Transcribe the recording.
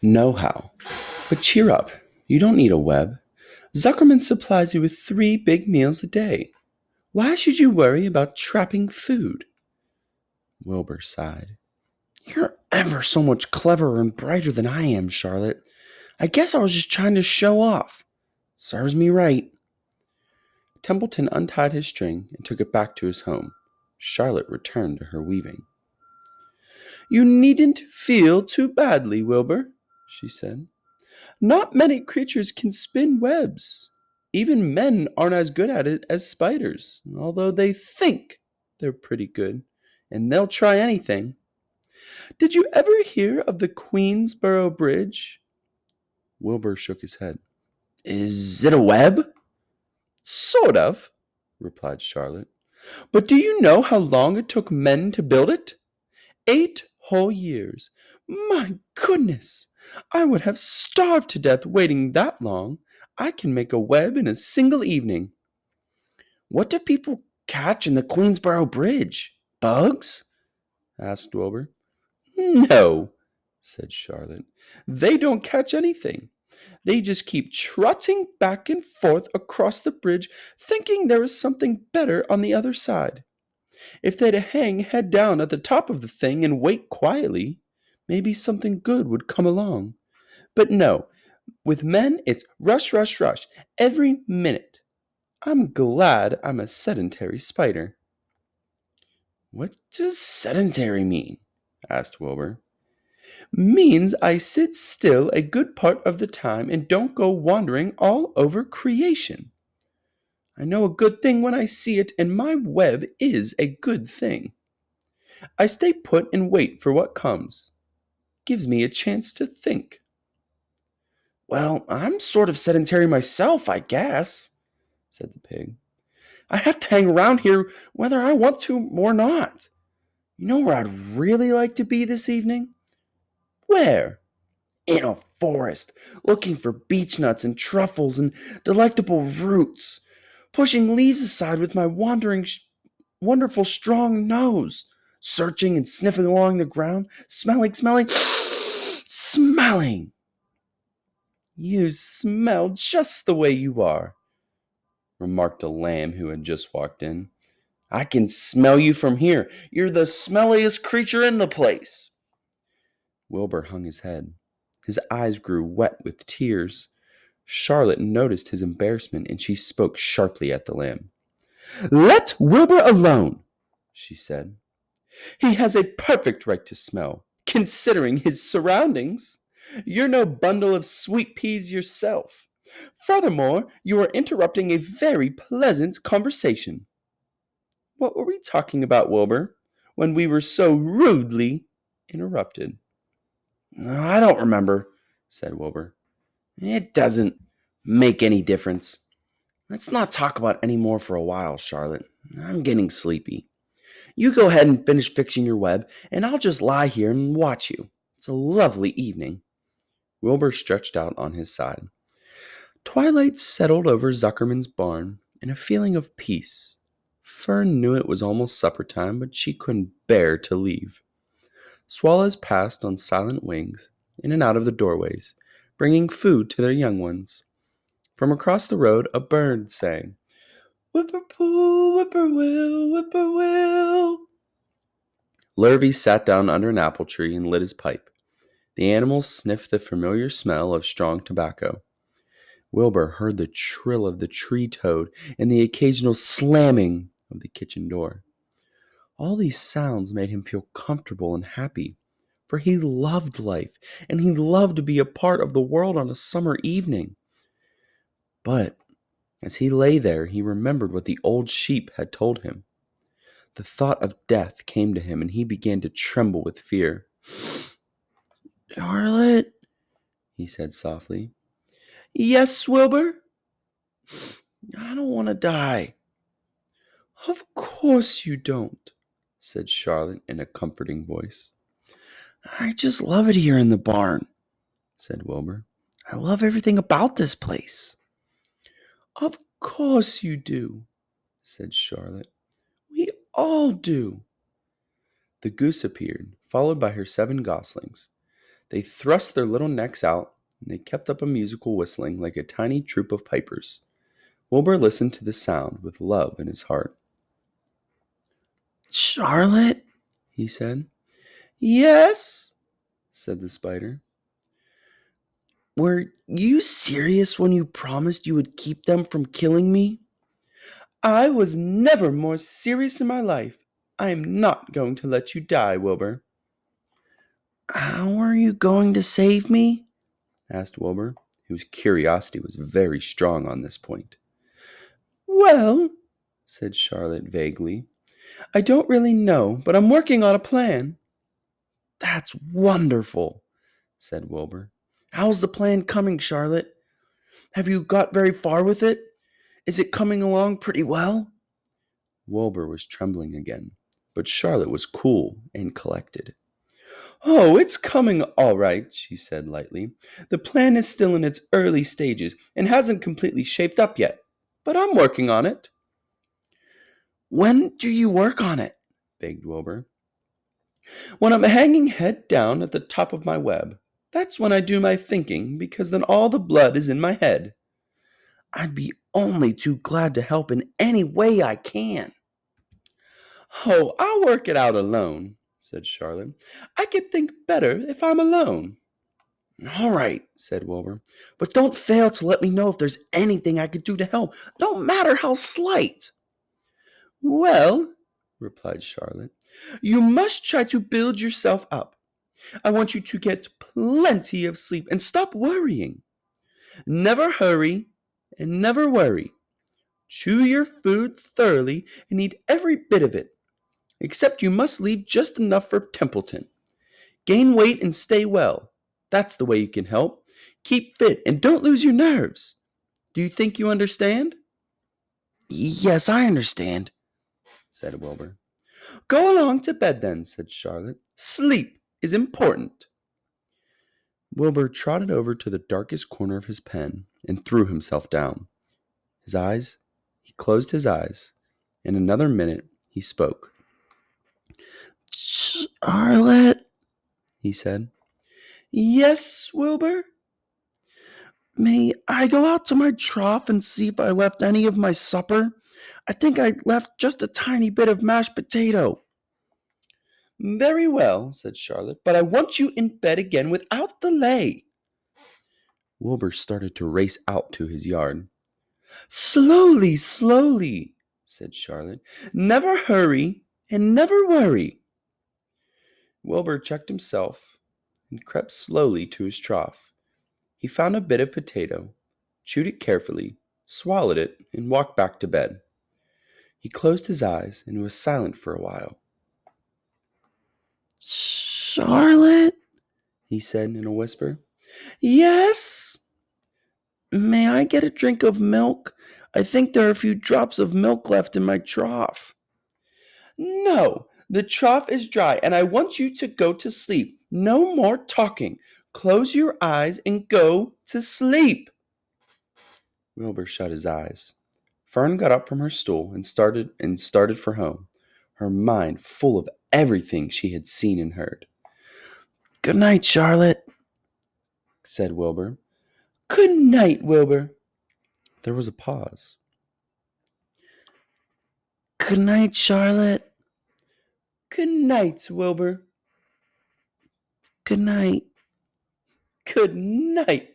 Know-how. But cheer up. You don't need a web. Zuckerman supplies you with 3 big meals a day. Why should you worry about trapping food? Wilbur sighed. You're ever so much cleverer and brighter than I am, Charlotte. I guess I was just trying to show off. Serves me right. Templeton untied his string and took it back to his home. Charlotte returned to her weaving. You needn't feel too badly, Wilbur, she said. Not many creatures can spin webs. Even men aren't as good at it as spiders, although they think they're pretty good, and they'll try anything. Did you ever hear of the Queensboro Bridge? Wilbur shook his head. Is it a web? Sort of, replied Charlotte. But do you know how long it took men to build it? 8 whole years. My goodness! I would have starved to death waiting that long. I can make a web in a single evening. What do people catch in the Queensboro Bridge? Bugs? Asked Wilbur. No, said Charlotte. They don't catch anything. They just keep trotting back and forth across the bridge, thinking there is something better on the other side. If they'd hang head down at the top of the thing and wait quietly, maybe something good would come along. But no, with men it's rush, rush, rush, every minute. I'm glad I'm a sedentary spider. What does sedentary mean? Asked Wilbur. Means I sit still a good part of the time and don't go wandering all over creation. I know a good thing when I see it, and my web is a good thing. I stay put and wait for what comes. Gives me a chance to think. Well, I'm sort of sedentary myself, I guess, said the pig. I have to hang around here whether I want to or not. You know where I'd really like to be this evening? Where? In a forest, looking for beech nuts and truffles and delectable roots, pushing leaves aside with my wonderful strong nose, searching and sniffing along the ground, smelling, smelling. You smell just the way you are, remarked a lamb who had just walked in. I can smell you from here. You're the smelliest creature in the place. Wilbur hung his head. His eyes grew wet with tears. Charlotte noticed his embarrassment and she spoke sharply at the lamb. Let Wilbur alone, she said. He has a perfect right to smell, considering his surroundings. You're no bundle of sweet peas yourself. Furthermore, you are interrupting a very pleasant conversation. What were we talking about, Wilbur, when we were so rudely interrupted? I don't remember, said Wilbur. It doesn't make any difference. Let's not talk about any more for a while, Charlotte. I'm getting sleepy. You go ahead and finish fixing your web, and I'll just lie here and watch you. It's a lovely evening. Wilbur stretched out on his side. Twilight settled over Zuckerman's barn, and a feeling of peace. Fern knew it was almost supper time, but she couldn't bear to leave. Swallows passed on silent wings, in and out of the doorways, bringing food to their young ones. From across the road, a bird sang, Whipper-poo, whippoorwill, whippoorwill. Lurvy sat down under an apple tree and lit his pipe. The animal sniffed the familiar smell of strong tobacco. Wilbur heard the trill of the tree toad and the occasional slamming of the kitchen door. All these sounds made him feel comfortable and happy, for he loved life, and he loved to be a part of the world on a summer evening. But as he lay there, he remembered what the old sheep had told him. The thought of death came to him, and he began to tremble with fear. Charlotte, he said softly. Yes, Wilbur? I don't want to die. Of course you don't, said Charlotte in a comforting voice. I just love it here in the barn, said Wilbur. I love everything about this place. Of course you do, said Charlotte. We all do. The goose appeared, followed by her 7 goslings. They thrust their little necks out, and they kept up a musical whistling like a tiny troop of pipers. Wilbur listened to the sound with love in his heart. "Charlotte," he said. "Yes," said the spider. "Were you serious when you promised you would keep them from killing me?" "I was never more serious in my life. I am not going to let you die, Wilbur." "How are you going to save me?" asked Wilbur, whose curiosity was very strong on this point. "Well," said Charlotte vaguely, "I don't really know, but I'm working on a plan." "That's wonderful," said Wilbur. "How's the plan coming, Charlotte? Have you got very far with it? Is it coming along pretty well?" Wilbur was trembling again, but Charlotte was cool and collected. "Oh, it's coming all right," she said lightly. "The plan is still in its early stages and hasn't completely shaped up yet, but I'm working on it." "When do you work on it?" begged Wilbur. "When I'm hanging head down at the top of my web. That's when I do my thinking, because then all the blood is in my head." "I'd be only too glad to help in any way I can." "Oh, I'll work it out alone," said Charlotte. "I can think better if I'm alone." "All right," said Wilbur, "but don't fail to let me know if there's anything I could do to help, no matter how slight." "Well," replied Charlotte, "you must try to build yourself up. I want you to get plenty of sleep and stop worrying. Never hurry and never worry. Chew your food thoroughly and eat every bit of it, except you must leave just enough for Templeton. Gain weight and stay well. That's the way you can help. Keep fit and don't lose your nerves. Do you think you understand?" "Yes, I understand," said Wilbur. "Go along to bed then," said Charlotte. "Sleep is important." Wilbur trotted over to the darkest corner of his pen and threw himself down. He closed his eyes. In another minute, he spoke. "Charlotte," he said. "Yes, Wilbur?" "May I go out to my trough and see if I left any of my supper? I think I left just a tiny bit of mashed potato." "Very well," said Charlotte, "but I want you in bed again without delay." Wilbur started to race out to his yard. "Slowly, slowly," said Charlotte. "Never hurry and never worry." Wilbur checked himself and crept slowly to his trough. He found a bit of potato, chewed it carefully, swallowed it, and walked back to bed. He closed his eyes and was silent for a while. "Charlotte," he said in a whisper. "Yes?" "May I get a drink of milk? I think there are a few drops of milk left in my trough." "No, the trough is dry, and I want you to go to sleep. No more talking. Close your eyes and go to sleep." Wilbur shut his eyes. Fern got up from her stool and started for home, her mind full of everything she had seen and heard. "Good night, Charlotte," said Wilbur. "Good night, Wilbur." There was a pause. "Good night, Charlotte." "Good night, Wilbur." "Good night." "Good night,